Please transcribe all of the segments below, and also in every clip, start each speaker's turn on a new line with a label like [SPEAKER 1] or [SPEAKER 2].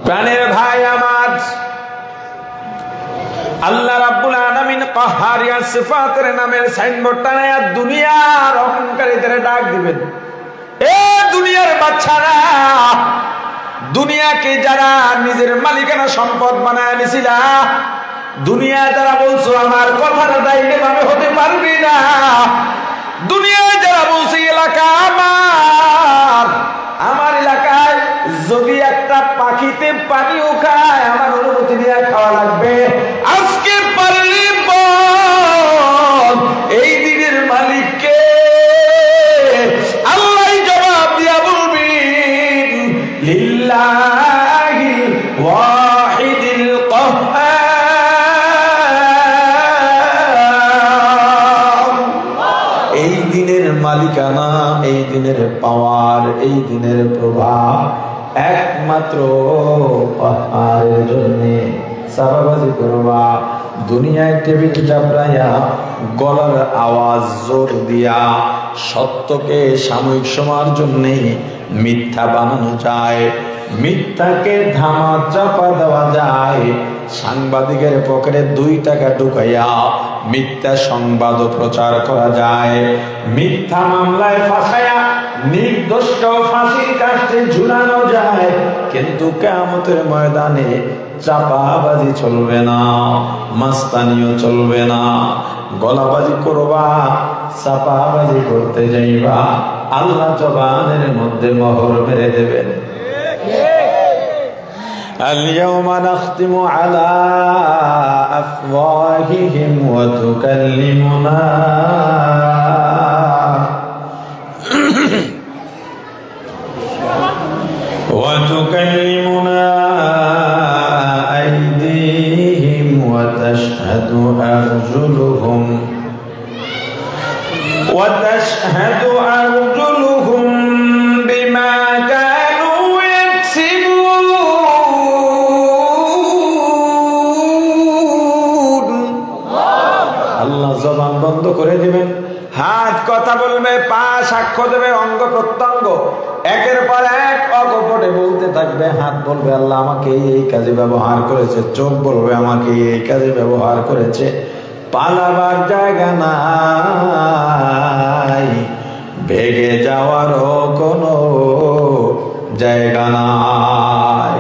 [SPEAKER 1] প্রাণের ভাই আমার, আল্লাহ রাব্বুল আলামিন কাহ্হারিয়া সিফাতের নামের সাইনবোর্ডটা নিয়ে দুনিয়ার অহংকারীদের ডাক দিবেন। এ দুনিয়ার বাচ্চারা, দুনিয়াকে যারা নিজের মালিকানা সম্পদ বানায় নিছিল, দুনিয়া যারা বলছো আমার কথাটা ডাইরেক্ট ভাবে হতে পারবি না, দুনিয়ায় যারা বলছে এলাকা আমার এলাকায় যদি একটা পাখিতে পানিও খায় আমার অনুমতি নিয়ে খাওয়া লাগবে, আজকে পারলি বল এই দিনের মালিককে। আল্লাহ জবাব দিয়া বলবেন লিল্লাহিল ওয়াহিদিল কাহ্হার। এই দিনের মালিকানা, এই দিনের পাওয়ার, এই দিনের প্রভাব একমাত্র কাহ্হারের জন্য। সাবাবাজি করবা, দুনিয়ায় টেবিল চাপড়াইয়া গলার আওয়াজ জোর দিয়া সত্যকে সাময়িক সময়ের জন্য মিথ্যা বানানো যায়, মিথ্যাকে ধামা চাপা দেওয়া যায়, সাংবাদিকের পকেটে 2 টাকা ঢুকাইয়া মিথ্যা সংবাদ প্রচার করা যায়, মিথ্যা মামলায় ফাঁসাইয়া নির্দোষকেও ফাঁসির কাস্টে ঝুলানো যায়, কিন্তু কিয়ামতের ময়দানে চাপাবাজি চলবে না, মাস্তানিও চলবে না। গলাবাজি করবা, চাপাবাজি করতে যাইবা, আল্লাহ জবানের মধ্যে মোহর মেরে দেবেন। اليوم نختم على أفواههم وتكلمنا أيديهم وتشهد أرجلهم بما كانوا يكسبون। আল্লাহ জবান বন্ধ করে দিবেন, হাত কথা বলবে, পা সাক্ষ্য দেবে, অঙ্গ প্রত্যঙ্গ একের পর এক অকপটে বলতে থাকবে। হাত বলবে আল্লাহ আমাকে এই কাজে ব্যবহার করেছে, চোখ বলবে আমাকে এই কাজে ব্যবহার করেছে, পালাবার জায়গা নাই, ভেগে যাওয়ারও কোনো জায়গা নাই।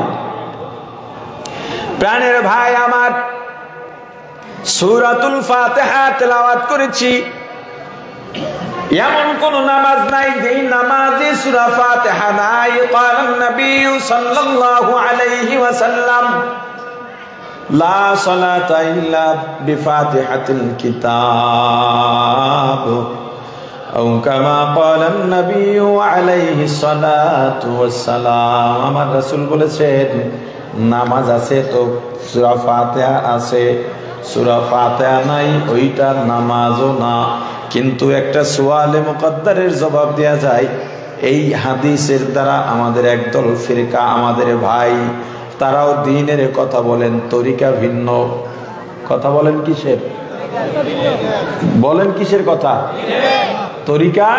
[SPEAKER 1] প্রাণের ভাই আমার, সূরাতুল ফাতিহা তেলাওয়াত করেছি, এমন কোন নামাজ নাই যেই নামাজে সূরা ফাতিহা নাই। ক্বালান নবী সাল্লাল্লাহু আলাইহি ওয়াসাল্লাম লা সালাতা ইল্লা বিফাতিহাতিল কিতাব আও কামা ক্বালান নবী আলাইহি সালাতু ওয়াসসালাম। আমার রাসূল বলেছেন নামাজ আছে তো সূরা ফাতিহা আছে, সূরা ফাতিহা নাই ওইটা নামাজও না। কিন্তু একটা সুয়ালে মুকদ্দারের জবাব দেয়া যায়, এই হাদিসের দ্বারা আমাদের একদল ফিরকা, আমাদের ভাই, তারাও দ্বীনের কথা বলেন, তরিকা ভিন্ন। কথা বলেন কিসের? বলেন কিসের কথা? তরিকা,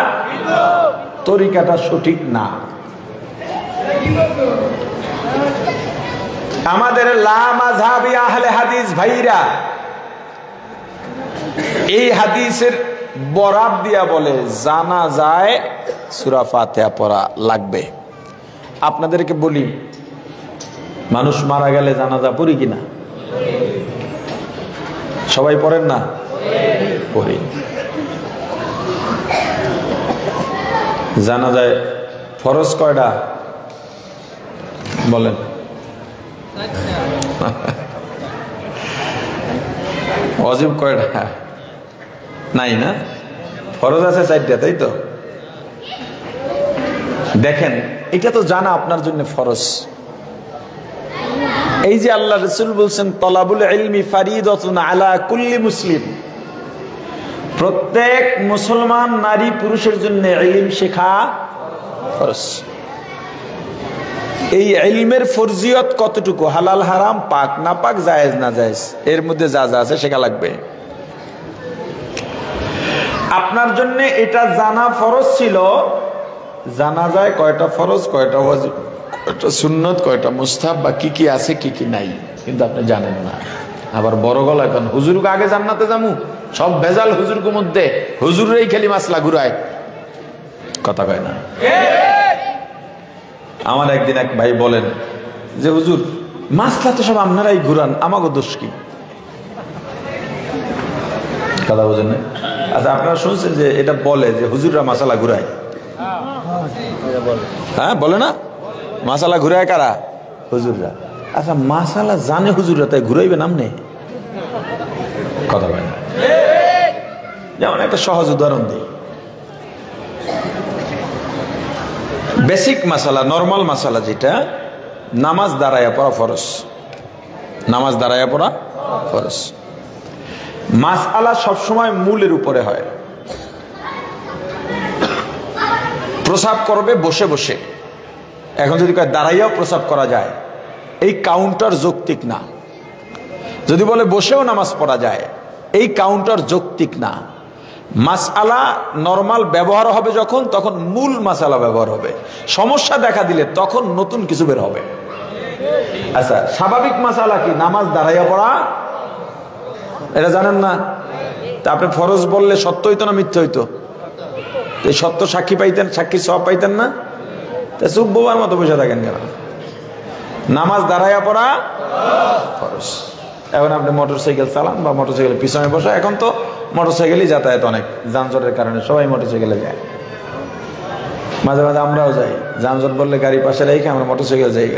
[SPEAKER 1] তরিকাটা সঠিক না। আমাদের লা মাযহাবি আহলে হাদিস ভাইরা এই হাদিসের বরাত দিয়া বলে জানাজায় সূরা ফাতিহা পড়া লাগবে। আপনাদেরকে বলি, মানুষ মারা গেলে জানাজা পড়ি কিনা? সবাই পড়েন না? পড়ি। জানাজায় ফরজ কয়টা বলেন? ওয়াজিব কয়টা? নাই না? ফরজ আছে 4টা, তাই তো? দেখেন, এটা তো জানা আপনার জন্য ফরজ। এই যে আল্লাহ রাসূল বলছেন তলাবুল ইলমি ফারিদাতুন আলা কুল্লি মুসলিম, প্রত্যেক মুসলমান নারী পুরুষের জন্য ইলম শেখা ফরজ। এই ইলমের ফরজিয়ত কতটুকু? হালাল হারাম, পাক না পাক, জায়েজ না জায়েজ, এর মধ্যে যা যা আছে শেখা লাগবে। আপনার জন্য এটা জানা ফরজ ছিল। জানা যায় কয়টা ফরজ কয়টা ওয়াজিব, সুন্নত কয়টা, মুস্তাহাব বা কি কি আছে কি কি নাই, কিন্তু আপনি জানেন না। আবার বড় গলায় কেন হুজুরকে আগে জান্নাতে যামু, সব ভেজাল হুজুরকে মধ্যে, হুজুরেই খালি মাসলা ঘুরায়, কথা কয় না। আমার একদিন এক ভাই বলেন যে হুজুর মাসলা তো সব আপনারাই ঘুরান, আমাকে দোষ কি? কথা বোঝেন না? আচ্ছা, আপনারা শুনছেন যে এটা বলে যে হুজুররা মাসালা ঘুরায়? হ্যাঁ বলে না, মাসালা ঘুরায় কারা? হুজুররা। আচ্ছা, মাসালা জানে হুজুররা, তাই ঘুরাইবে নামনে? কথা বলে না। যেমন একটা সহজ উদাহরণ দিই, বেসিক মাসালা, নর্মাল মাসালা যেটা, নামাজ দাঁড়ায়া পড়া ফরজ, নামাজ দাঁড়ায়া পড়া ফরজ। মাসআলা সবসময় মূলের উপরে হয়। প্রসাব করবে বসে বসে, এখন যদি দাঁড়াইয়াও প্রসাব করা যায়, এই কাউন্টার যৌক্তিক না। যদি বলে বসেও নামাজ পড়া যায়, এই কাউন্টার যৌক্তিক না। মাসআলা নরমাল ব্যবহার হবে যখন, তখন মূল মাসআলা ব্যবহার হবে। সমস্যা দেখা দিলে তখন নতুন কিছু বের হবে। আচ্ছা, স্বাভাবিক মাসআলা কি? নামাজ দাঁড়াইয়া পড়া, এটা জানেন না? তা আপনি ফরজ বললে সত্য হইতো না মিথ্যা হইতো? এই সত্য সাক্ষী পাইতেন, সাক্ষী সব পাইতেন না? তা চুপ বোবার মতো বসে থাকেন কেন? নামাজ দাঁড়াইয়া পড়া ফরজ। এখন আপনি মোটরসাইকেল চালান বা মোটরসাইকেলের পিছনে বসে, এখন তো মোটরসাইকেলই যাতায়াত, অনেক যানজটের কারণে সবাই মোটরসাইকেলে যায়, মাঝে মাঝে আমরাও যাই। যানজট বললে গাড়ি পাশে রেখে আমরা মোটরসাইকেল যাই,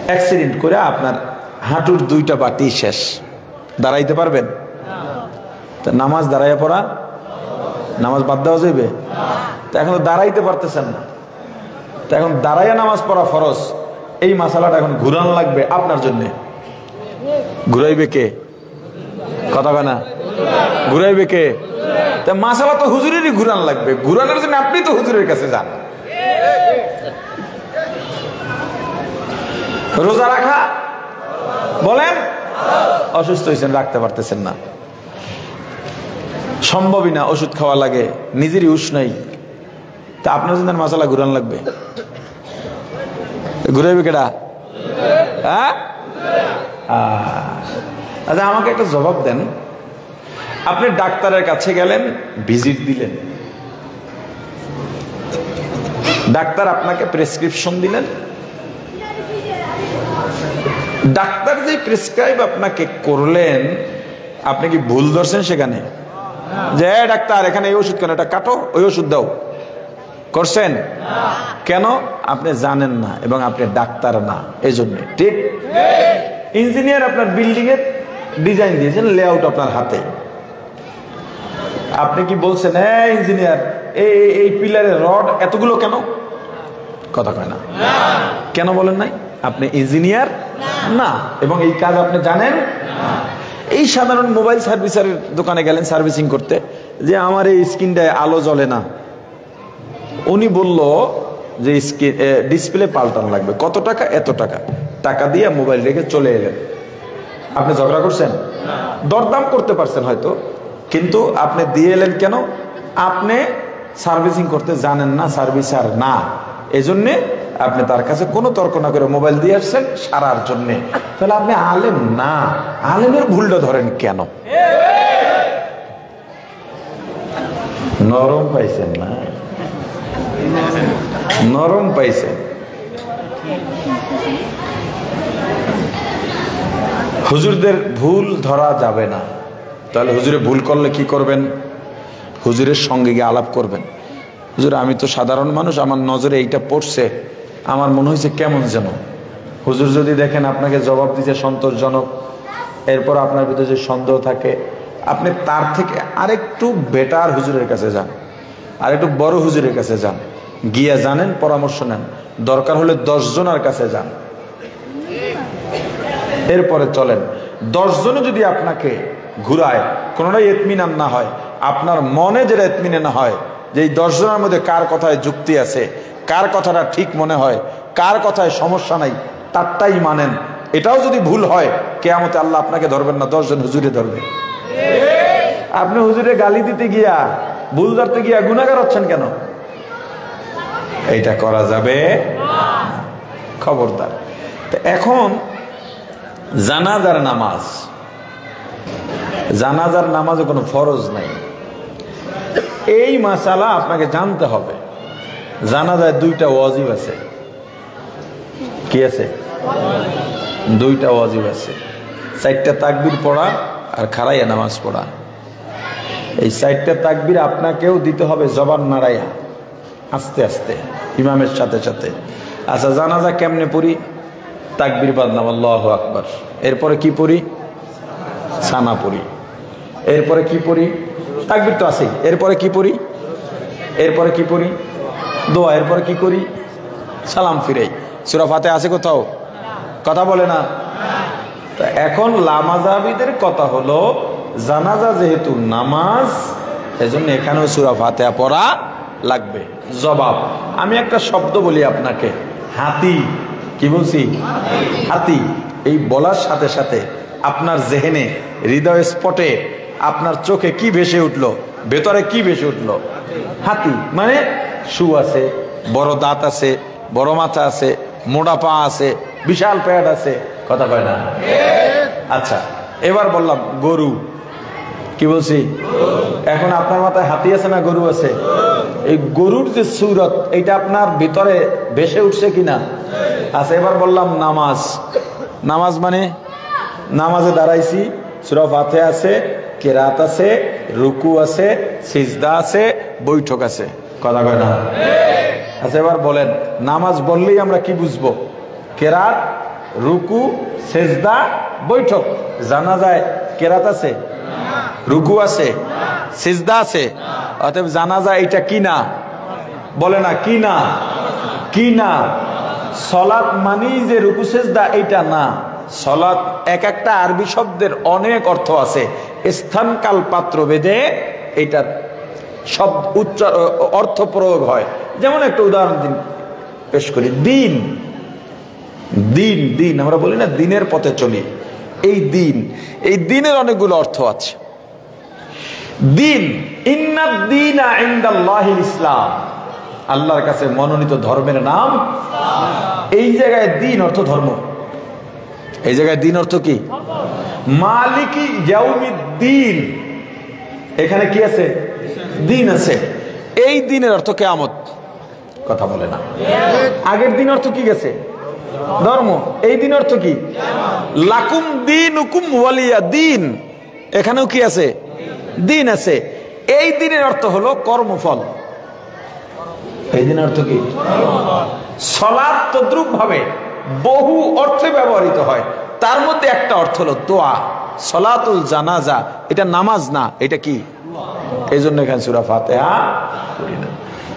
[SPEAKER 1] অ্যাক্সিডেন্ট করে আপনার হাঁটুর দুইটা বাটি শেষ, দাঁড়াইতে পারবেন? তা নামাজ দাঁড়াইয়া পড়া, নামাজ বাদ দেওয়া যাবে? তা এখন তো দাঁড়াইতে পারতেছেন না, তা এখন দাঁড়াইয়া নামাজ পড়া ফরজ। এই মাসালাটা এখন ঘুরান লাগবে আপনার জন্যে। ঘুরাইবে কে? কথা কয় না? ঘুরাইবে কে? তা মাসালা তো হুজুরেরই ঘুরান লাগবে, ঘুরানোর জন্য আপনি তো হুজুরের কাছে যান। রোজা রাখা বলেন, অসুস্থ হয়েছেন, রাখতে পারতেছেন না, সম্ভবই না, ওষুধ খাওয়া লাগে, নিজেরই হুঁশ নাই, তা আপনার জন্য মাসালা ঘুরান লাগবে। ঘুরাইবে কেডা? হ্যাঁ? আচ্ছা, আমাকে একটা জবাব দেন। আপনি ডাক্তারের কাছে গেলেন, ভিজিট দিলেন, ডাক্তার আপনাকে প্রেসক্রিপশন দিলেন, ডাক্তার যে প্রেসক্রাইব আপনাকে করলেন, আপনি কি ভুল ধরছেন সেখানে? যে ডাক্তার এখানে এই ওষুধ কেন, এটা কাটো, ওই ওষুধ দাও, করছেন? কেন? আপনি জানেন না এবং আপনি ডাক্তার না, এই জন্য। ঠিক? ইঞ্জিনিয়ার আপনার বিল্ডিং এর ডিজাইন দিয়েছেন, লেআউট আপনার হাতে, আপনি কি বলছেন হ্যাঁ ইঞ্জিনিয়ার এই পিলারের রড এতগুলো কেন? কথা কয় না। কেন বলেন নাই? আপনি ইঞ্জিনিয়ার না এবং এই কাজ আপনি জানেন না। এই সাধারণ মোবাইল সার্ভিসের দোকানে গেলেন সার্ভিসিং করতে, যে আমার এই স্ক্রিনটায় আলো জ্বলে না, উনি বলল যে স্ক্রিন ডিসপ্লে পাল্টানো লাগবে, কত টাকা? এত টাকা। টাকা দিয়ে মোবাইল রেখে চলে এলেন। আপনি ঝগড়া করছেন? দরদাম করতে পারছেন হয়তো, কিন্তু আপনি দিয়ে এলেন কেন? আপনি সার্ভিসিং করতে জানেন না, সার্ভিসার না, এজন্য আপনি তার কাছে কোনো তর্ক না করে মোবাইল দিয়ে আসছেন সারার জন্য। তাহলে আপনি আলেম না, আলেমের ভুলটা ধরেন কেন? নরম পাইছেন না? নরম পাইছেন। হুজুরদের ভুল ধরা যাবে না। তাহলে হুজুরে ভুল করলে কি করবেন? হুজুরের সঙ্গে গিয়ে আলাপ করবেন। হুজুর আমি তো সাধারণ মানুষ, আমার নজরে এইটা পড়ছে, আমার মনে হয়েছে কেমন যেন। হুজুর যদি দেখেন আপনাকে জবাব দিতে সন্তোষজনক, এরপর আপনার ভিতরে যে সন্দেহ থাকে, আপনি তার থেকে আরেকটু বেটার হুজুরের কাছে যান, আরেকটু বড় হুজুরের কাছে যান, গিয়া জানেন, পরামর্শ নেন, দরকার হলে 10 জনের কাছে যান, এরপরে চলেন। 10 জনে যদি আপনাকে ঘুরায়, কোনোটাই ইতমিনান না হয়, আপনার মনে যেটা ইতমিনান না হয়, যে এই 10 জনের মধ্যে কার কথায় যুক্তি আছে, কার কথাটা ঠিক মনে হয়, কার কথায় সমস্যা নাই, তারটাই মানেন। এটাও যদি ভুল হয়, কিয়ামতে আল্লাহ আপনাকে ধরবেন না, 10 জন হুজুরে ধরবে। আপনি হুজুরে গালি দিতে গিয়া, ভুল ধরতে গিয়া গুনাহগার হচ্ছেন কেন? এইটা করা যাবে না। খবরদার। তো এখন জানাজার নামাজ, জানাজার নামাজে কোনো ফরজ নাই, এই মাসালা আপনাকে জানতে হবে। জানাজায় দুইটা ওয়াজিব আছে। কি আছে? দুইটা ওয়াজিব আছে, 4টা তাকবীর পড়া আর খাড়াইয়া নামাজ পড়া। এই 4টা তাকবীর আপনাকেও দিতে হবে জবান নাড়াইয়া, আস্তে আস্তে, ইমামের সাথে সাথে। আচ্ছা, জানাজা কেমনে পড়ি? তাকবীর বাদলাম আল্লাহু আকবার, এরপরে কি পড়ি? সানা পড়ি। এরপরে কি পড়ি? তাকবীর তো আছেই। এরপরে কি পড়ি? এরপরে কি পড়ি? দোয়া। এরপরে কি করি? সালাম ফিরাই। সূরা ফাতিহা আছে কোথাও? কথা বলে না। তা এখন লামাজাবিদের কথা হলো, জানাজা যেহেতু নামাজ, এজন্য এখানেও সূরা ফাতিহা পড়া লাগবে। জবাব, আমি একটা শব্দ বলি আপনাকে, হাতি। কি বলছি? হাতি। এই বলার সাথে সাথে আপনার জেহেনে, হৃদয় স্পটে, আপনার চোখে কি ভেসে উঠলো? ভেতরে কি ভেসে উঠলো? হাতি। মানে শু আছে, বড় দাঁত আছে, বড় মাথা আছে, মোটা পা আছে, বিশাল পেট আছে। কথা কয় না? আচ্ছা, এবার বললাম গরু। কি বলছি? এখন আপনার মাথায় হাতি আছে না গরু আছে? এই গরুর যে সূরত, এইটা আপনার ভিতরে ভেসে উঠছে কিনা? আচ্ছা, এবার বললাম নামাজ। নামাজ মানে নামাজে দাঁড়াইছি, সূরা ফাতিহা আছে, কেরাত আছে, রুকু আছে, সিজদা আছে, বৈঠক আছে। কথা কয় না? আচ্ছা, এবার বলেন নামাজ বললেই আমরা কি বুঝবো? কেরাত, রুকু, সিজদা, বৈঠক। জানাজায় কেরাত আছে, রুকু আছে, সিজদা আছে, অতএব জানাজা এটা কি না? বলে না কি না? কি না? সলাত মানি যে রুকু সিজদা, এইটা না। সলাত এক একটা আরবি শব্দের অনেক অর্থ আছে, স্থান কাল পাত্র ভেদে এইটার শব্দ অর্থ প্রয়োগ হয়। যেমন একটা উদাহরণ দিন পেশ করি। দিন, দিন, দিন আমরা বলি না দিনের পথে চলি। এই দিন, এই দিনের অনেকগুলো অর্থ আছে। দিন, ইন্নাদ দীনা ইনদাল্লাহিল ইসলাম, আল্লাহর কাছে মনোনীত ধর্মের নাম। এই জায়গায় দিন অর্থ ধর্ম। এই জায়গায় দিন অর্থ কি? মালিকি ইয়াউমিদ্দিন, এখানে কি আছে? দিন আছে। এই দিনের অর্থ কিয়ামত। কথা বলে না। আগের দিন অর্থ কি গেছে? ধর্ম। এই দিন অর্থ কি? লাকুম দীনুকুম ওয়ালিয়া দিন, এখানেও কি আছে? দিন আছে। এই দিনের অর্থ হলো কর্মফল। এই দিনের অর্থ কি? সালাত তদ্রুপ ভাবে বহু অর্থে ব্যবহৃত হয়, তার মধ্যে একটা অর্থ হলো দোয়া। সালাতুল জানাজা, এটা নামাজ না, এটা কি? এই জন্য এখানে সূরা ফাতিহা পড়ি না।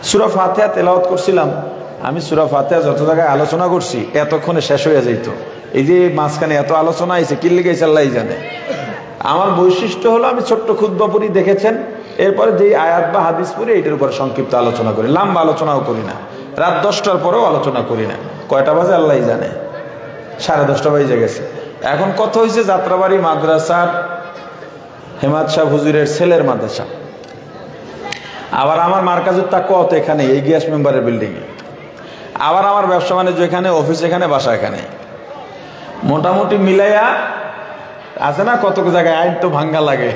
[SPEAKER 1] সূরা ফাতিহা তেলাওয়াত করছিলাম আমি। সূরা ফাতিহা যত জায়গায় আলোচনা করছি এতক্ষণে শেষ হয়ে যাইতো। এই যে মাঝখানে এত আলোচনা হয়েছে, কি লিগে আল্লাহই জানে। আমার বৈশিষ্ট্য হলো আমি ছোট্ট খুতবা পড়ি, দেখেছেন। এরপরে যেই আয়াত বা হাদিস পড়ি এটার উপর সংক্ষিপ্ত আলোচনা করি, লম্বা আলোচনাও করি না। রাত 10টার পরেও আলোচনা করি না। কয়টা বাজে আল্লাহই জানে, 10:30 বেজে গেছে। এখন কত হয়েছে? যাত্রাবাড়ি মাদ্রাসার হেমাদ শাহ হুজুরের ছেলের মাদ্রাসা। আবার আমার মার্কাজুত তাকওয়া তো এখানে, এই গ্যাস মেম্বারের বিল্ডিং এ। আবার আমার ব্যবসা বাণিজ্য এখানে, অফিস এখানে, বাসা এখানে। মোটামুটি মিলাইয়া আছে না কত জায়গায় আইন তো ভাঙ্গা লাগে।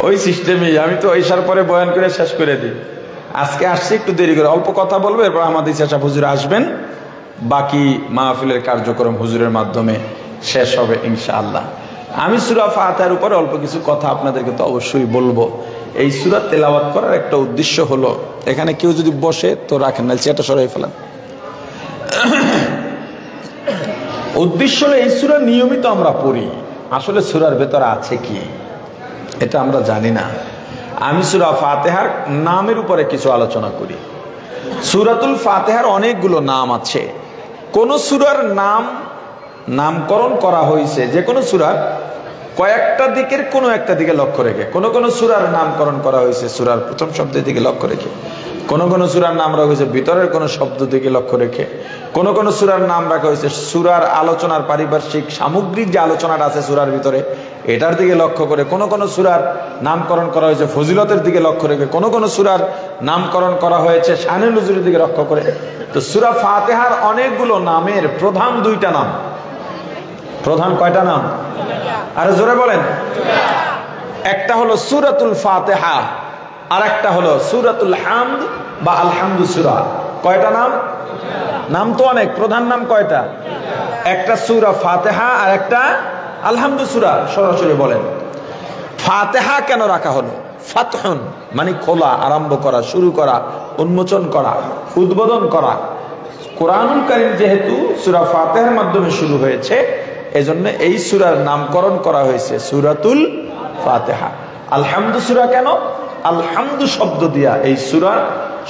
[SPEAKER 1] ওই সিস্টেমেই আমি তো ঈশার পরে বয়ান করে শেষ করে দিই। আজকে আসছি একটু দেরি করে, অল্প কথা বলবো, এরপর আমাদের ইচ্ছা হুজুর আসবেন, বাকি মাহফিলের কার্যক্রম হুজুরের মাধ্যমে শেষ হবে ইনশাআল্লাহ। আমি সূরা ফাতিহার উপরে অল্প কিছু কথা আপনাদেরকে তো অবশ্যই বলবো। এই সূরা তেলাওয়াত করার একটা উদ্দেশ্য হলো, এখানে কেউ যদি বসে তো রাখেন, না চেয়ারটা সরাই ফেলেন। উদ্দেশ্য হলো এই সূরা নিয়মিত আমরা পড়ি, আসলে সূরার ভেতরে আছে কি এটা আমরা জানি না। আমি সূরা ফাতিহার নামের উপরে কিছু আলোচনা করি। সূরাতুল ফাতিহার অনেকগুলো নাম আছে। কোন সূরার নামকরণ করা হয়েছে, যে কোনো সূরার কয়েকটা দিকের কোনো একটা দিকে লক্ষ্য রেখে। কোন কোন সূরার নামকরণ করা হয়েছে সূরার প্রথম শব্দের দিকে লক্ষ্য রেখে। কোন কোন সূরার নাম রাখা হয়েছে ভিতরের কোন শব্দ দিকে লক্ষ্য রেখে। কোন কোন সূরার নাম রাখা হয়েছে সূরার আলোচনার পারিপার্শ্বিক সামগ্রিক যে আলোচনাটা আছে সূরার ভিতরে এটার দিকে লক্ষ্য করে। কোন কোন সূরার নামকরণ করা হয়েছে ফজিলতের দিকে লক্ষ্য রেখে। কোন কোন সূরার নামকরণ করা হয়েছে শানে নুজুলের দিকে লক্ষ্য করে। তো সূরা ফাতিহার অনেকগুলো নামের প্রধান দুইটা নাম। প্রধান কয়টা নাম? আরে জোরে বলেন। একটা হলো সূরাতুল ফাতিহা, আর একটা হলো সূরাতুল হামদ বা আলহামদু সূরা। কয়টা নাম? নাম তো অনেক, প্রধান নাম কয়টা? একটা সূরা ফাতিহা আর একটা আলহামদু সূরা। সরাসরি বলেন ফাতিহা কেন রাখা হলো? ফাতহুন মানে খোলা, আরম্ভ করা, শুরু করা, উন্মোচন করা, উদ্বোধন করা। কোরআনুল কারীম যেহেতু সূরা ফাতিহার মাধ্যমে শুরু হয়েছে, এজন্য এই সূরার নামকরণ করা হয়েছে সূরাতুল ফাতিহা। আলহামদু সূরা কেন? আলহামদু শব্দ দিয়া এই সূরা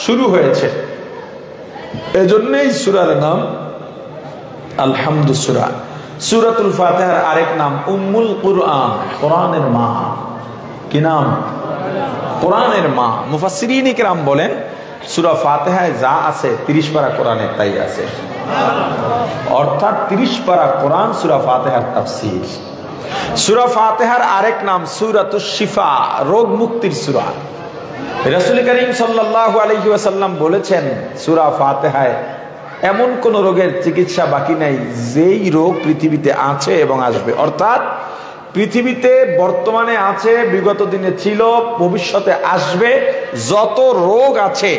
[SPEAKER 1] শুরু হয়েছে, এজন্য এই সূরার নাম আলহামদু সূরা। সূরাতুল ফাতিহার আরেক নাম উম্মুল কুরআন, কোরআনের মা। কি নাম? কোরআনের মা। মুফাসসিরিন ইকরাম বলেন সূরা ফাতিহায় যা আছে 30 পারা কোরআনের তাই আছে, অর্থাৎ 30 পারা কোরআন সূরা ফাতিহার তাফসীর। সূরা ফাতিহার আরেক নাম সূরাতুশ শিফা, রোগ মুক্তির সূরা। রাসূল করিম সাল্লাল্লাহু আলাইহি ওয়াসাল্লাম বলেছেন সূরা ফাতিহায় এমন কোন রোগের চিকিৎসা বাকি নাই যেই রোগ পৃথিবীতে আছে এবং আসবে। অর্থাৎ পৃথিবীতে বর্তমানে আছে, বিগত দিনে ছিল, ভবিষ্যতে আসবে, যত রোগ আছে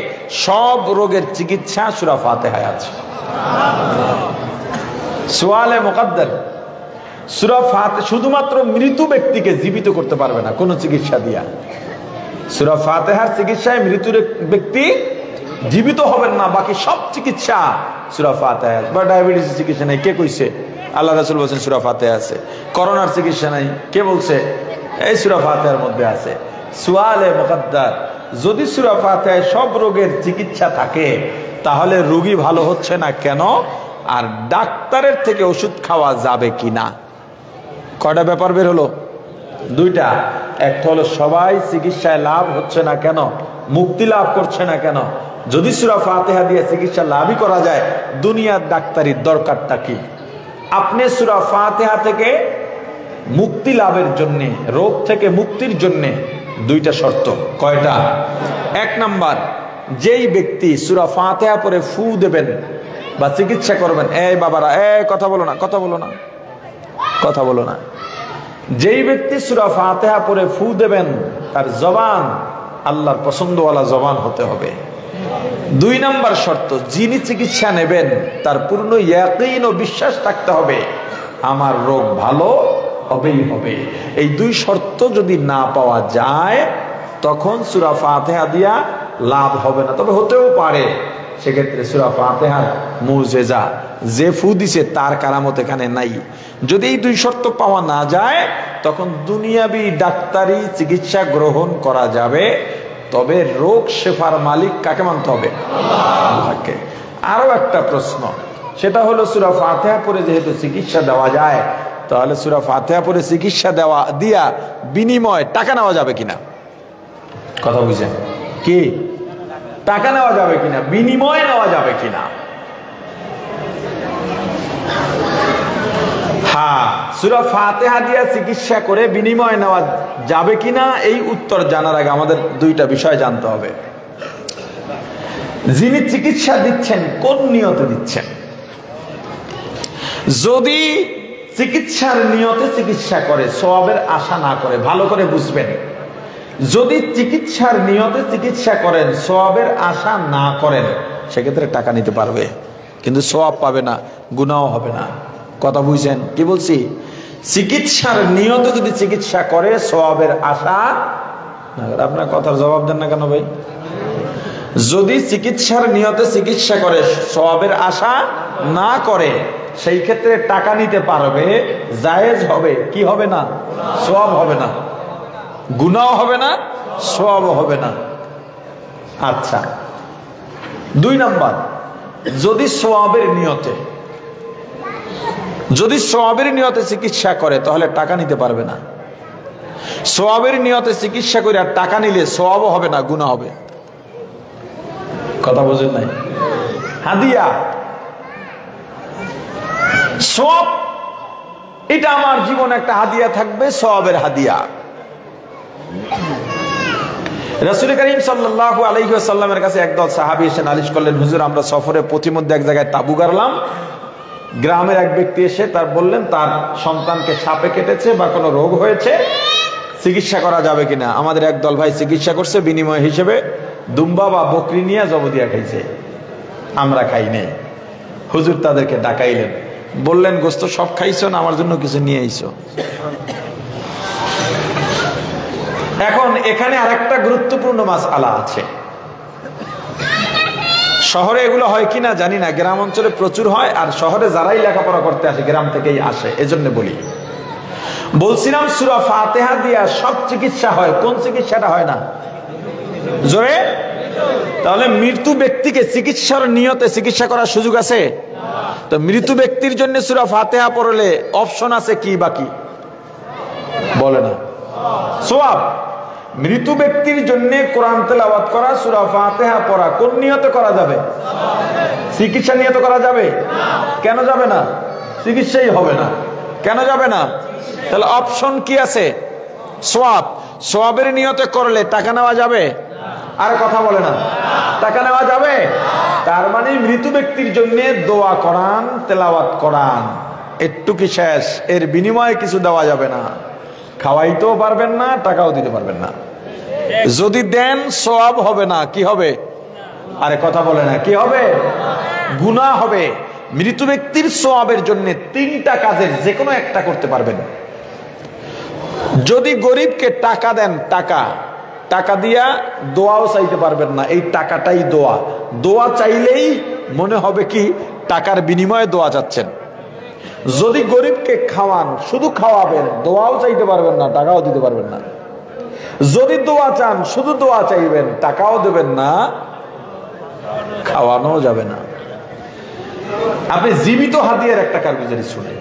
[SPEAKER 1] সব রোগের চিকিৎসা সূরা ফাতিহায় আছে। সুআলে মুকাদ্দার, সূরা ফাতিহা শুধুমাত্র মৃত্যু ব্যক্তিকে জীবিত করতে পারবে না কোন চিকিৎসা দিয়া। সূরা ফাতিহার চিকিৎসায় মৃত্যু ব্যক্তি জীবিত হবেন না, বাকি সব চিকিৎসা সূরা ফাতিহা। বা ডায়াবেটিসের চিকিৎসা নাই, কে কইছে? আল্লাহ রাসূল বলেছেন সূরা ফাতিহা আছে। করোনার চিকিৎসা নাই, কে বলছে? এই সূরা ফাতিহার মধ্যে আছে। সুআলে মুকাদ্দার, যদি সূরা ফাতিহায় সব রোগের চিকিৎসা থাকে তাহলে রোগী ভালো হচ্ছে না কেন, আর ডাক্তারের থেকে ওষুধ খাওয়া যাবে কিনা? কয়টা ব্যাপার বের হলো? দুইটা। একটা হলো সবাই চিকিৎসায় লাভ হচ্ছে না কেন, মুক্তি লাভ করছে না কেন? যদি সূরা ফাতিহা দিয়ে চিকিৎসা লাভই করা যায়, দুনিয়ার ডাক্তারির দরকারটা কি? আপনি সূরা ফাতিহা থেকে মুক্তি লাভের জন্য, রোগ থেকে মুক্তির জন্য দুইটা শর্ত। কয়টা? এক নাম্বার, যেই ব্যক্তি সূরা ফাতিহা পড়ে ফু দেবেন বা চিকিৎসা করবেন, এই বাবারা কথা বলো না, কথা বলো না, কথা বলো না। যেই ব্যক্তি সূরা ফাতিহা পড়ে ফু দেবেন তার জবান আল্লাহর পছন্দওয়ালা জবান হতে হবে। দুই নাম্বার শর্ত, যিনি চিকিৎসা নেবেন তার পূর্ণ ইয়াকিন ও বিশ্বাস থাকতে হবে আমার রোগ ভালো হবেই হবে। এই দুই শর্ত যদি না পাওয়া যায় তখন সূরা ফাতিহা দিয়া লাভ হবে না। তবে হতেও পারে সেক্ষেত্রে সূরা ফাতিহার মুজিজা, যে ফু দিছে তার কারামত এখানে নাই। যদি এই দুই শর্ত পাওয়া না যায় তখন দুনিয়াবি ডাক্তারি চিকিৎসা গ্রহণ করা যাবে, তবে রোগ শেফার মালিক কাকে মানতে হবে? আল্লাহকে। আরো একটা প্রশ্ন, সেটা হলো সূরা ফাতিহা পড়ে যেহেতু চিকিৎসা দেওয়া যায়, তাহলে সূরা ফাতিহা পড়ে চিকিৎসা দিয়া বিনিময় টাকা নেওয়া যাবে কিনা? কথা বুঝছেন কি? টাকা নেওয়া যাবে কিনা, বিনিময় নেওয়া যাবে কিনা? হ্যাঁ, সূরা ফাতিহা দিয়ে চিকিৎসা করে বিনিময় নেওয়া যাবে কিনা এই উত্তর জানার আগে আমাদের দুইটা বিষয় জানতে হবে। যিনি চিকিৎসা দিচ্ছেন কোন নিয়তে দিচ্ছেন? যদি চিকিৎসার নিয়তে চিকিৎসা করে, সওয়াবের আশা না করে, ভালো করে বুঝবেন, যদি চিকিৎসার নিয়তে চিকিৎসা করেন, সওয়াবের আশা না করেন, সেক্ষেত্রে টাকা নিতে পারবে কিন্তু সওয়াব পাবে না, গুনাহ হবে না। কথা বুঝছেন কি বলছি? চিকিৎসার নিয়তে যদি চিকিৎসা করে, সওয়াবের আশা না করে, আপনার কথার জবাব দেন না কেন ভাই? যদি চিকিৎসার নিয়তে চিকিৎসা করে, সওয়াবের আশা না করে, সেই ক্ষেত্রে টাকা নিতে পারবে, জায়েজ হবে, কি হবে না? সওয়াব হবে না, গুনাহ হবে না, সওয়াব হবে না। আচ্ছা, দুই নাম্বার, যদি সওয়াবের নিয়তে চিকিৎসা করে তাহলে টাকা নিতে পারবে না। সওয়াবের নিয়তে চিকিৎসা করে আর টাকা নিলে সওয়াবও হবে না, গুনাহ হবে। কথা বুঝেন নাই? হাদিয়া, সওয়াব, এটা আমার জীবনে একটা হাদিয়া থাকবে, সওয়াবের হাদিয়া। রাসূল করিম সাল্লাল্লাহু আলাইহি ওয়াসাল্লামের কাছে একদল সাহাবী এসে নালিশ করলেন, হুজুর আমরা সফরে প্রতিমধ্যে এক জায়গায় তাঁবু গাড়লাম, গ্রামের এক ব্যক্তি এসে তার বললেন তার সন্তানকে সাপে কেটেছে বা কোনো রোগ হয়েছে, চিকিৎসা করা যাবে কিনা। আমাদের একদল ভাই চিকিৎসা করছে, বিনিময় হিসেবে দুম্বা বা বকরি নিয়ে জবদিয়া খাইছে, আমরা খাই নাই। হুজুর তাদেরকে ডাকাইলেন, বললেন গোস্ত সব খাইছো না, আমার জন্য কিছু নিয়ে আইছো। এখন এখানে আরেকটা গুরুত্বপূর্ণ মাসআলা আছে। শহরে এগুলো হয় কিনা জানি না, গ্রাম অঞ্চলে প্রচুর হয়, আর শহরে যারাই লেখাপড়া করতে আসে গ্রাম থেকেই আসে, এজন্য বলি। বলছিলাম সূরা ফাতিহা দিয়া সব চিকিৎসা হয়, কোন চিকিৎসাটা হয় না? জোরে। তাহলে মৃত্যু ব্যক্তিকে চিকিৎসার নিয়তে চিকিৎসা করার সুযোগ আছে? তো মৃত্যু ব্যক্তির জন্য সূরা ফাতিহা পড়লে অপশন আছে কি বাকি? বলে না। সওয়াব। মৃত ব্যক্তির জন্য কোরআন তেলাওয়াত করা, সূরা ফাতিহা পড়া কোন নিয়তে করা যাবে? চিকিৎসা নিয়তে করা যাবে? কেন যাবে না? চিকিৎসাই হবে না, কেন যাবে না? তাহলে অপশন কি আছে? সওয়াব। সওয়াবের নিয়তে করলে টাকা নেওয়া যাবে? আর কথা বলে না, টাকা নেওয়া যাবে? তার মানে মৃত ব্যক্তির জন্য দোয়া করান, তেলাওয়াত করান, একটু কি শেষ, এর বিনিময়ে কিছু দেওয়া যাবে না। খাওয়াইতেও পারবেন না, টাকাও দিতে পারবেন না। যদি দেন সওয়াব হবে না, কি হবে? আরে কথা বলে না, কি হবে? গুনাহ হবে। মৃত ব্যক্তির সওয়াবের জন্য তিনটা কাজের যে কোনো একটা করতে পারবেন। যদি গরিবকে টাকা দেন, টাকা দিয়া দোয়াও চাইতে পারবেন না, এই টাকাটাই দোয়া। দোয়া চাইলেই মনে হবে কি টাকার বিনিময়ে দোয়া চাচ্ছেন। যদি গরিবকে খাওয়ান, শুধু খাওয়াবেন, দোয়াও চাইতে পারবেন না, টাকাও দিতে পারবেন না। যদি দোয়া চান, শুধু দোয়া চাইবেন, টাকাও দেবেন না, খাওয়ানো যাবে না। আপনি জীবিত হাদিয়ার একটা কারগুজারি শুনেন।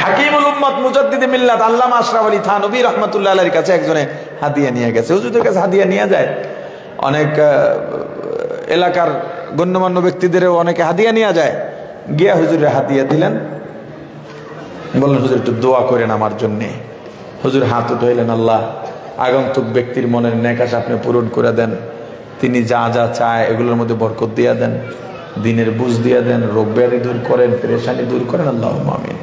[SPEAKER 1] হাকিমুল উম্মত মুজাদ্দিদে মিল্লাত আল্লামা আশরাফ আলী থানভী রাহমাতুল্লাহ আলাইহির কাছে একজনে হাদিয়া নিয়ে গেছে। হুজুরের কাছে হাদিয়া নিয়ে যায়, অনেক এলাকার গণ্যমান্য ব্যক্তিদেরও অনেকে হাদিয়া নিয়ে যায়। গিয়া হুজুরের হাদিয়া দিলেন, বললেন হুজুর একটু দোয়া করেন আমার জন্যে। হুজুর হাত উঠাইলেন, আল্লাহ আগন্তুক ব্যক্তির মনের নেক আশা আপনি পূরণ করে দেন, তিনি যা যা চায় এগুলোর মধ্যে বরকত দিয়া দেন, দিনের বুঝ দিয়া দেন, রোগ ব্যাধি দূর করেন, পেরেশানি দূর করেন, আল্লাহুম্মা আমিন।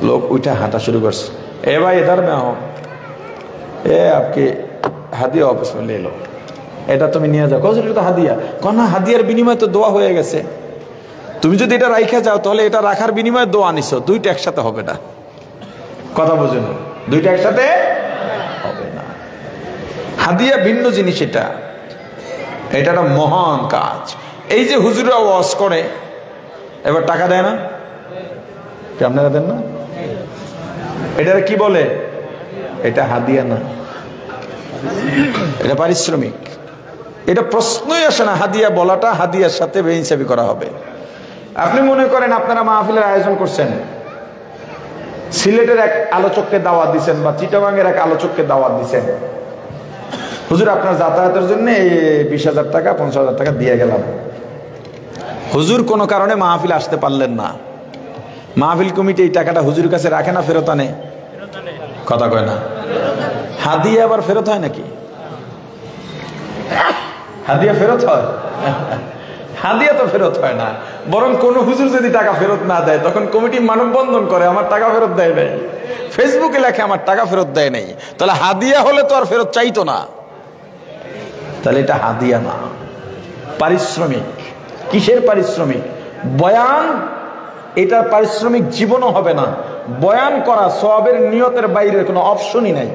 [SPEAKER 1] লোক উঠা হাঁটা শুরু করছে, এ ভাই ইধার মে আও, এ আপকে হাদিয়া অফিস মে লে লো, এটা তুমি নিয়ে যাও। হুজুর এটা হাদিয়া। কোন হাদিয়ার বিনিময়ে তো দোয়া হয়ে গেছে, তুমি যদি এটা রাইখা যাও তাহলে এটা রাখার বিনিময়ে দোয়া নিছো, দুইটা একসাথে হবে না। কথা বুঝুন, দুইটা একসাথে হবে না। হাদিয়া ভিন্ন জিনিস, এটা একটা মহান কাজ। এই যে হুজুরা ওয়াজ করে, এবার টাকা দেয় না, আপনারা দেন না? এটা কি বলে? এটা হাদিয়া না, এটা পারিশ্রমিক। এটা প্রশ্নই আসে না হাদিয়া বলাটা, হাদিয়ার সাথে বেইনসাফি করা হবে। আপনি মনে করেন আপনারা মাহফিলের আয়োজন করছেন, সিলেটের এক আলোচককে দাওয়াত দিচ্ছেন বা চিটাগাংয়ের এক আলোচককে দাওয়াত দিচ্ছেন, হুজুর আপনার যাতায়াতের জন্য এই 20,000 টাকা 50,000 টাকা দিয়ে গেলাম। হুজুর কোনো কারণে মাহফিল আসতে পারলেন না, মাহফিল কমিটি এই টাকাটা হুজুরের কাছে রাখে না ফেরত আনে? কথা কয় না। হাদিয়া আবার ফেরত হয় নাকি? হাদিয়া ফেরত হয়? হাদিয়া তো ফেরত হয় না, বরং কোন হুজুর যদি টাকা ফেরত না দেয় তখন কমিটি মানববন্ধন করে আমার টাকা ফেরত দেয় নাই, ফেসবুকে লেখে আমার টাকা ফেরত দেয় নাই। তাহলে হাদিয়া হলে তো আর ফেরত চাইতো না, তাহলে এটা হাদিয়া না, পারিশ্রমিক। কিসের পারিশ্রমিক? বয়ান, এটা পারিশ্রমিক জীবনও হবে না। বয়ান করা সওয়াবের নিয়তের বাইরের কোনো অপশনই নাই।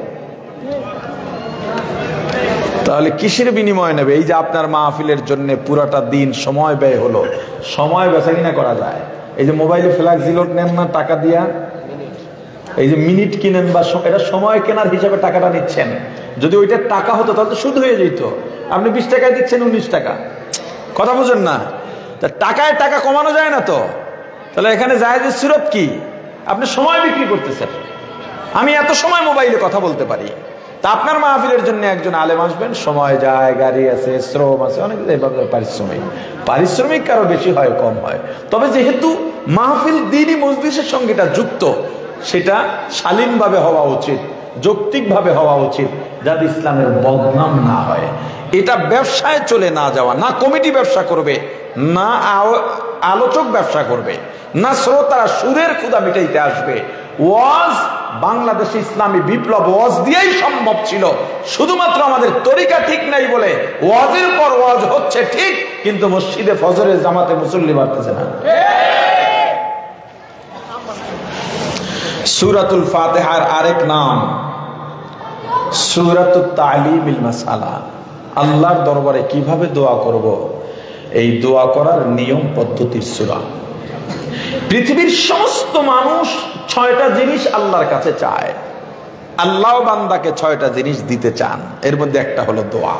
[SPEAKER 1] তাহলে কিসের বিনিময় নেবে? এই যে আপনার মাহফিলের জন্য পুরাটা দিন সময় ব্যয় হলো, সময় বেচা কিনা করা যায়। এই যে মোবাইলে ফ্ল্যাক্স জিলোট নেন না টাকা দিয়া, এই যে মিনিট কিনেন বা এটা সময় কেনার হিসাবে টাকাটা নিচ্ছেন। যদি ওইটা টাকা হতো তাহলে তো সুদ হয়ে যেত। আপনি 20 টাকায় দিচ্ছেন 19 টাকা, কথা বুঝেন না? তা টাকায় টাকা কমানো যায় না তো। তাহলে এখানে জায়েজের সুরত কি? আপনি সময় বিক্রি করতেছেন। আমি এত সময় মোবাইলে কথা বলতে পারি, তা আপনার মাহফিলের জন্য একজন আলেম আসবেন, সময় যায়, গাড়ি আছে, শ্রম আছে, অনেক পারিশ্রমিক। পারিশ্রমিক কারো বেশি হয় কম হয়, তবে যেহেতু মাহফিল দ্বীনি মজলিসের সঙ্গে এটা যুক্ত, সেটা শালীনভাবে হওয়া উচিত। যৌক্তিকভাবে হওয়া উচিত, যাতে ইসলামের বদনাম না হয়। এটা ব্যবসায় চলে না যাওয়া, না কমিটি ব্যবসা করবে, না আলোচক ব্যবসা করবে, না শ্রোতারা সুরের ক্ষুধা মিটাইতে আসবে। ওয়াজ বাংলাদেশে ইসলামী বিপ্লব ওয়াজ দিয়েই সম্ভব ছিল, শুধুমাত্র আমাদের তরিকা ঠিক নাই বলে ওয়াজের পর ওয়াজ হচ্ছে ঠিক, কিন্তু মসজিদে ফজরের জামাতে মুসল্লি বাড়তেছে না। সূরাতুল ফাতিহার আরেক নাম সূরাতুত তা'লিমিল মাসআলা। আল্লাহর দরবারে কিভাবে দোয়া করব, এই দোয়া করার নিয়ম পদ্ধতির সূরা। পৃথিবীর সমস্ত মানুষ 6টা জিনিস আল্লাহর কাছে চায়, আল্লাহ বান্দাকে 6টা জিনিস দিতে চান, এর মধ্যে একটা হলো দোয়া।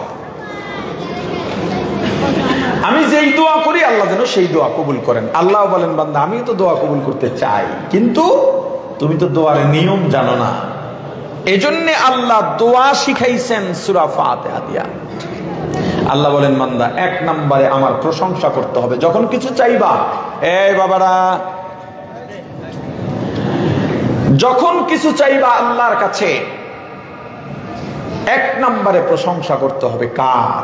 [SPEAKER 1] আমি যেই দোয়া করি আল্লাহ যেন সেই দোয়া কবুল করেন। আল্লাহ বলেন, বান্দা আমি তো দোয়া কবুল করতে চাই, কিন্তু তুমি তো দোয়ার নিয়ম জানো না। এজন্য আল্লাহ দোয়া শিখাইছেন সূরা ফাতিহা দিয়া। আল্লাহ বলেন, বান্দা 1 নম্বরে আমার প্রশংসা করতে হবে। যখন কিছু চাইবা, এই বাবারা, যখন কিছু চাইবা আল্লাহর কাছে 1 নম্বরে প্রশংসা করতে হবে কার?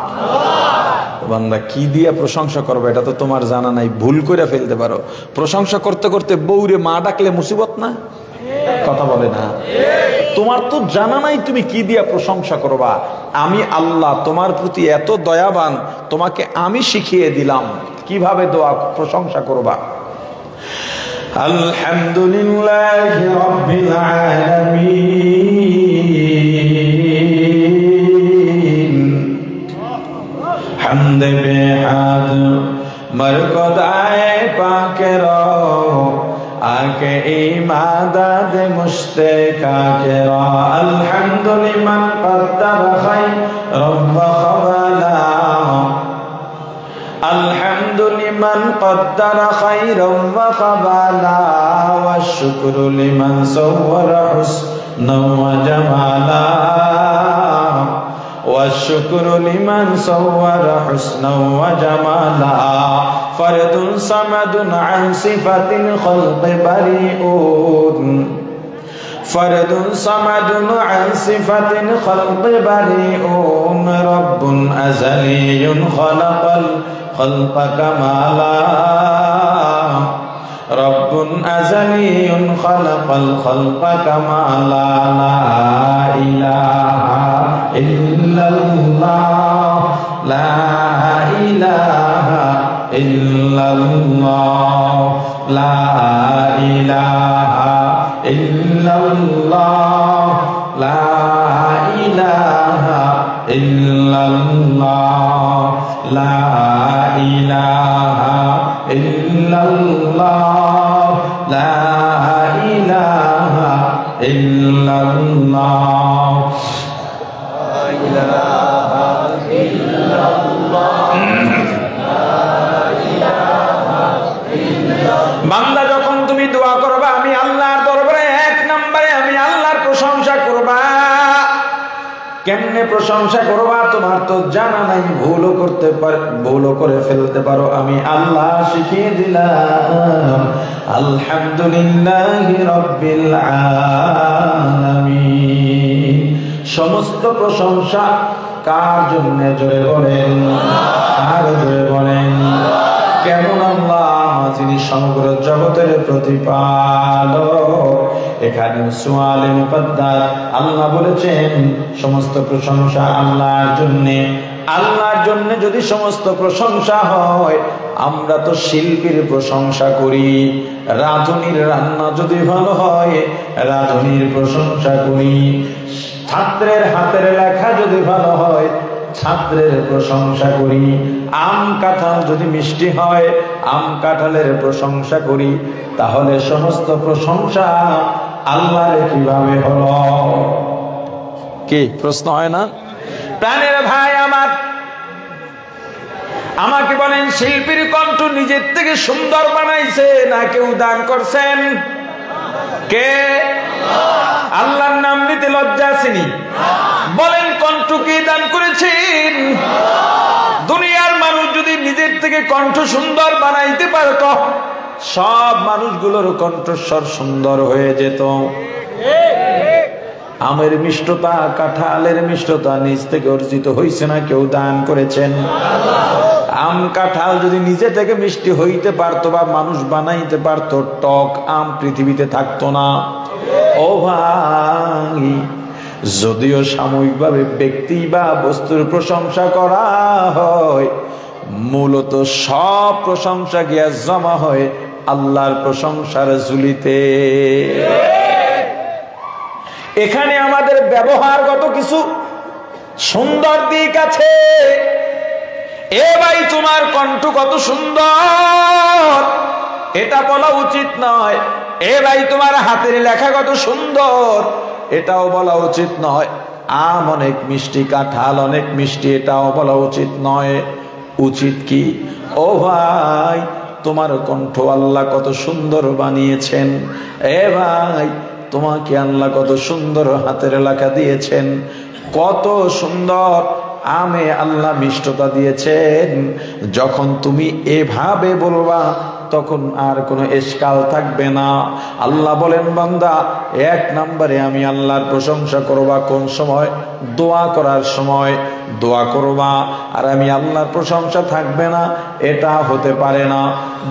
[SPEAKER 1] বান্দা কি দিয়ে প্রশংসা করবে এটা তো তোমার জানা নাই, ভুল করে ফেলতে পারো। প্রশংসা করতে করতে বউরে মা ডাকলে মুসিবত না? কথা বলে না? তোমার তো জানা নাই তুমি কি দিয়ে প্রশংসা করবা। আমি আল্লাহ তোমার প্রতি এত দয়াবান, তোমাকে আমি শিখিয়ে দিলাম কিভাবে দোয়া প্রশংসা করবা। আলহামদুলিল্লাহি রাব্বিল আলামিন হামদে বেহাদ মরকদায়ে পাকের আকে ইমাদাদ মুশতাকাকেরা। আলহামদুলিমান কদ্দার খায়র ওয়া খাবালা, আলহামদুলিমান কদ্দার খায়র ওয়া খাবালা, ওয়া শুকরু লিমান সাওয়ারা হুসনা ওয়া জামালা, ওয়া শুকরু লিমান সাওয়ারা হুসনা ওয়া জামালা। ফরদুন সামাদুন আন সিফাতিল খালকি বারিউন, ফরদুন সামাদুন আন সিফাতিল খালকি বারিউন, রব্বুন আযালিয়ুন খালাকাল খালকা কামালা, রব্বুন আযালিয়ুন খালাকাল খালকা কামালা। লা ইলাহা ইল্লাল্লাহ, লা ইলাহা ইল্লাল্লাহ, লা ইলাহা ইল্লাল্লাহ, লা ইলাহা ইল্লাল্লাহ, লা ইলাহা ইল্লাল্লাহ, লা ইলাহা ইল্লাল্লাহ, লা ইলাহা ইল্লাল্লাহ। বান্দা যখন তুমি দোয়া করবা, আমি আল্লাহর দরবারে 1 নম্বরে আমি আল্লাহর প্রশংসা করবা। কেমনে প্রশংসা করবা তোমার তো জানা নাই, ভুলও করতে পারো, ভুলও করে ফেলতে পারো, আমি আল্লাহ শিখিয়ে দিলাম। আলহামদুলিল্লাহি রাব্বিল আলামিন। সমস্ত প্রশংসা কার জন্য? জোরে বলেন, কার? জোরে বলেন। কেমন আল্লাহ, যিনি সমগ্র জগতের প্রতিপালক। এখানে সুআলে মুকদ্দার আল্লাহ বলেছেন সমস্ত প্রশংসা আল্লাহর জন্য। আল্লাহর জন্য যদি সমস্ত প্রশংসা হয়, আমরা তো শিল্পীর প্রশংসা করি। রাঁধুনির রান্না যদি ভালো হয়, রাঁধুনির প্রশংসা করি। ছাত্রের হাতের লেখা যদি ভালো হয়, ছাত্রের প্রশংসা করি। আম কাঁঠাল যদি মিষ্টি হয়, আম কাঁঠালের প্রশংসা করি। তাহলে সমস্ত প্রশংসা আল্লাহর কিভাবে হলো? কি প্রশ্ন হয় না? প্রাণের ভাই আমার, আমাকে বলেন, শিল্পীর কণ্ঠ নিজের থেকে সুন্দর বানাইছে না কেউ দান করছেন? কে? আল্লাহর নাম নিতে লজ্জা আসেনি? বলেন, কণ্ঠ কে দান করেছেন? দুনিয়ার মানুষ যদি নিজের থেকে কণ্ঠ সুন্দর বানাইতে পারত, সব মানুষগুলোর কণ্ঠস্বর সুন্দর হয়ে যেত। আমের মিষ্টতা, কাঁঠালের মিষ্টতা নিজ থেকে অর্জিত হইছে না কেউ দান করেছেন? আম কাঁঠাল যদি নিজে থেকে মিষ্টি হইতে পারতো বা মানুষ বানাইতে পারতো, টক আম পৃথিবীতে থাকতো না। ও ভাই, যদিও সাময়িকভাবে ব্যক্তি বা বস্তুর প্রশংসা করা হয়, মূলত সব প্রশংসা গিয়া জমা হয় আল্লাহর প্রশংসার ঝুলিতে। এখানে আমাদের ব্যবহারগত কিছু সুন্দর দিক আছে। এ ভাই তোমার কণ্ঠ কত সুন্দর, এটা বলা উচিত নয়। এ ভাই তোমার হাতের লেখা কত সুন্দর, এটাও বলা উচিত নয়। আম অনেক মিষ্টি, কাঁঠাল অনেক মিষ্টি, এটাও বলা উচিত নয়। উচিত কি? ও ভাই, তোমার কণ্ঠ আল্লাহ কত সুন্দর বানিয়েছেন। এ ভাই, তোমাকে আল্লাহ কত সুন্দর হাতের লেখা দিয়েছেন, কত সুন্দর আমে আল্লাহ মিষ্টতা দিয়েছেন। যখন তুমি এভাবে বলবা তখন আর কোনো এশকাল থাকবে না। আল্লাহ বলেন, বান্দা, এক নম্বরে আমি আল্লাহর প্রশংসা করবা কোন সময়? দোয়া করার সময় দোয়া করবা, আর আমি আল্লাহর প্রশংসা থাকবে না, এটা হতে পারে না।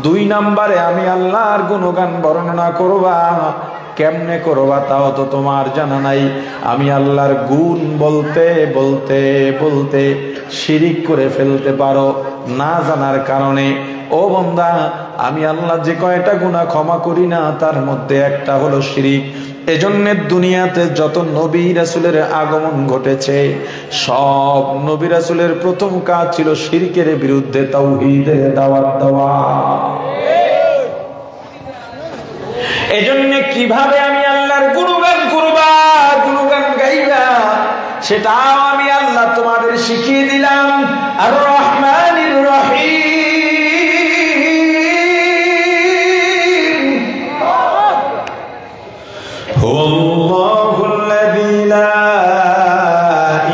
[SPEAKER 1] দুই নম্বরে আমি আল্লাহর গুণগান বর্ণনা করবা। কেমনে করবা তাও তো তোমার জানা নাই। আমি আল্লাহর গুণ বলতে বলতে বলতে শিরিক করে ফেলতে পারো না জানার কারণে। ও বান্দা, আমি আল্লাহ যে কয়টা গুনাহ ক্ষমা করি না তার মধ্যে একটা হলো শিরিক। এজন্য দুনিয়াতে যত নবী রাসূলের আগমন ঘটেছে, সব নবী রাসূলের প্রথম কাজ ছিল শিরকের বিরুদ্ধে তাওহীদের দাওয়াত দেওয়া। এজন্য কিভাবে আমি আল্লাহর গুণগান করবা, গুণগান গাইবা, সেটাও আমি আল্লাহ তোমাদের শিখিয়ে দিলাম। আর রহমানির রহিম, হুয়াল্লাহুল্লাযী লা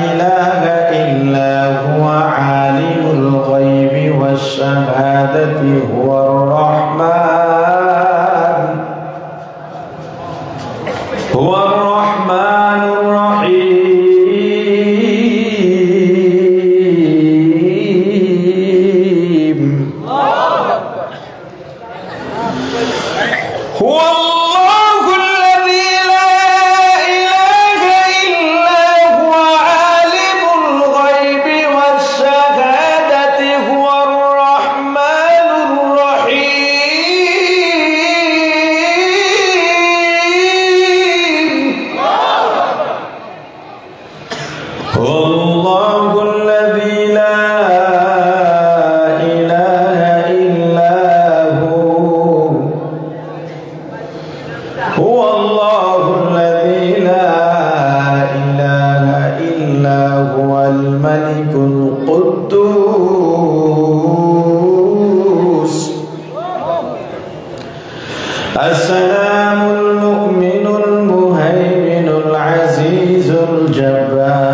[SPEAKER 1] ইলাহা ইল্লা হুয়া আলিমুল গায়বি ওয়াশ শাহাদাতি হুয়ার রহমান, হুয়ার রহমানুর রহিম। হুয়াল্লাহুল্লাযী লা ইলাহা ইল্লা হুয়া আলিমুল গায়বি ওয়াশ শাহাদাতি হুয়ার রহমানুর রহিম। হুয়াল্লাহুল্লাযী লা ইলাহা ইল্লা হু, হুয়াল্লাহুল্লাযী লা ইলাহা ইল্লা হুয়াল মালিকুল কুদ্দুস আসসালামুল মুমিনুল মুহাইমিনুল আজিজুল জব্বার।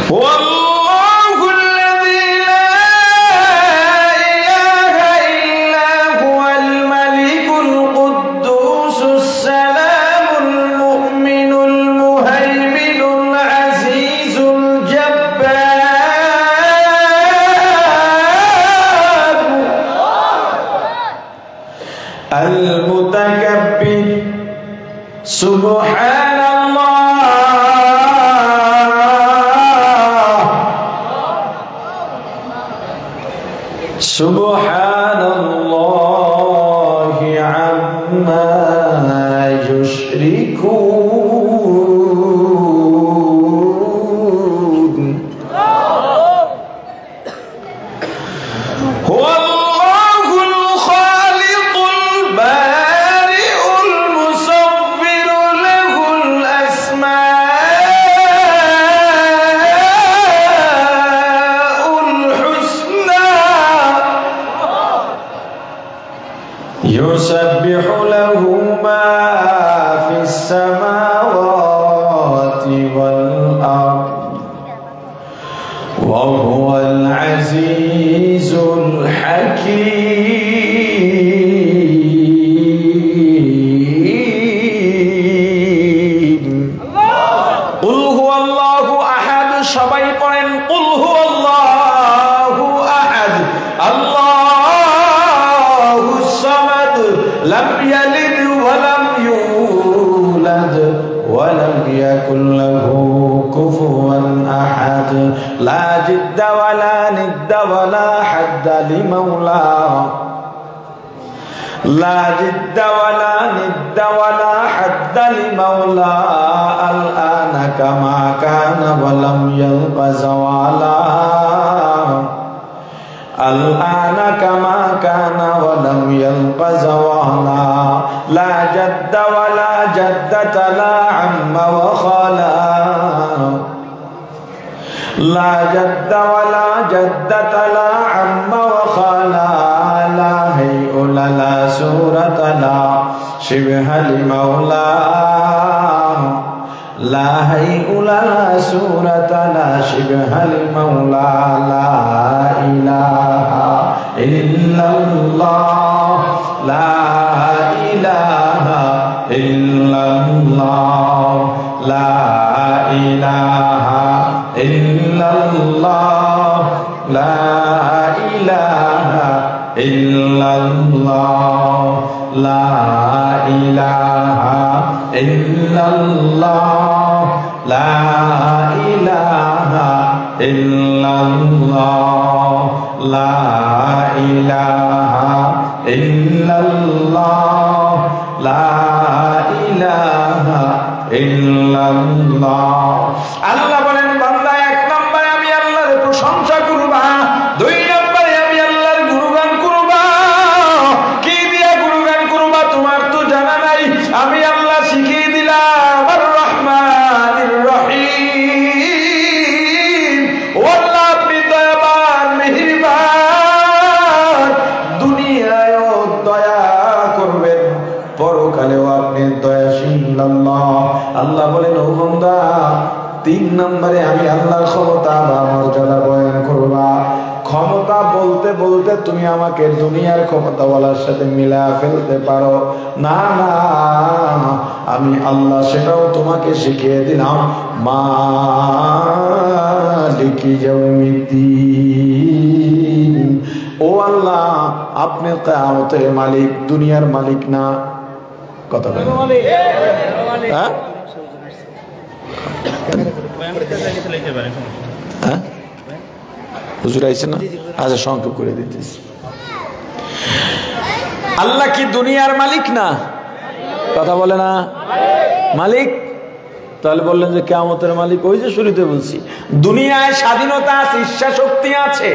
[SPEAKER 1] হুয়াল্লাহুল্লাযী লা ইলাহা ইল্লা হুয়াল মালিকুল কুদ্দুসুস সালামুল মুমিনুল মুহাইমিনুল আজিজুল জব্বার। আল মুতাকাব্বির, সুবহানাল্লাহ, সুবহানাল্লাহি আম্মা ইউশরিকুন। হুয়াল্লাহুল খালিকুল বারিউল মুসাব্বিরু লাহুল আসমাউল হুসনা ইউসাব্বিহু লাহু মা ফিস হুয়াল আজিজুল হাকীম। কুল হুয়াল্লাহু আহাদ, সবাই পড়েন কুল হুয়াল্লাহু আহাদ, আল্লাহুস সামাদ, লাম ইয়ালিদ ওয়া লাম ইউলাদ ওয়া লাম ইয়াকুল লাহু কুফুয়ান আহাদ। লা জিদ্দা ওয়া লা নিদ্দা ওয়া লা হাদ্দা লিমাওলা, لا جد ولا ند ولا حد لمولى، الآن كما كان ولم يلق زوالا، الآن كما كان ولم يلق زوالا، لا جد ولا جدة لا عم وخالا، لا جد ولا جدة لا عم وخالا، لا هيئ لا سورة لا شبه لمولى، لا هيئ لا سورة لا شبه لمولى، لا إله إلا الله، لا إله إلا الله، لا إله إلا الله، لا إله إلا الله، لا إله إلا الله، لا إله إلا الله، لا إله إلا الله، لا إله إلا الله। আল্লাহ বলেন বান্দা, এক নম্বরে আমি আল্লাহর প্রশংসা করবা, দুই নম্বরে আমি আল্লাহর গুণগান করবা। কি দিয়া গুণগান করবা তোমার তো জানা নাই, আমি আল্লাহ শিখিয়ে দিলাম। আর রহমানির রহিম, ও আল্লাহ আপনি দয়াবান মেহেরবান, দুনিয়ায়ও দয়া করবেন, পরকালেও আপনি দয়াশীল আল্লাহ। আল্লাহ বলেন ও বান্দা, তিন নম্বরে আমি আল্লাহর ক্ষমতা বা মর্যাদা বয়ান করবা। ক্ষমতা বলতে বলতে তুমি আমাকে দুনিয়ার ক্ষমতা বলার সাথে মিলা ফেলতে পারো না, না আমি আল্লাহ সেটাও তোমাকে শিখিয়ে দিলাম। মালিকি ইয়াউমিদ্দিন, ও আল্লাহ আপনি কিয়ামতের মালিক, দুনিয়ার মালিক না। কথা বলেন হ্যাঁ, হুজুর আইছে না? আচ্ছা সংক্ষেপ করে দিতেছি। আল্লাহ কি দুনিয়ার মালিক না? কথা বলে না মালিক? তাহলে বললেন যে কিয়ামতের মালিক। ওই যে শুরুতে বলছি, দুনিয়ায় স্বাধীনতা আছে, ইচ্ছা শক্তি আছে।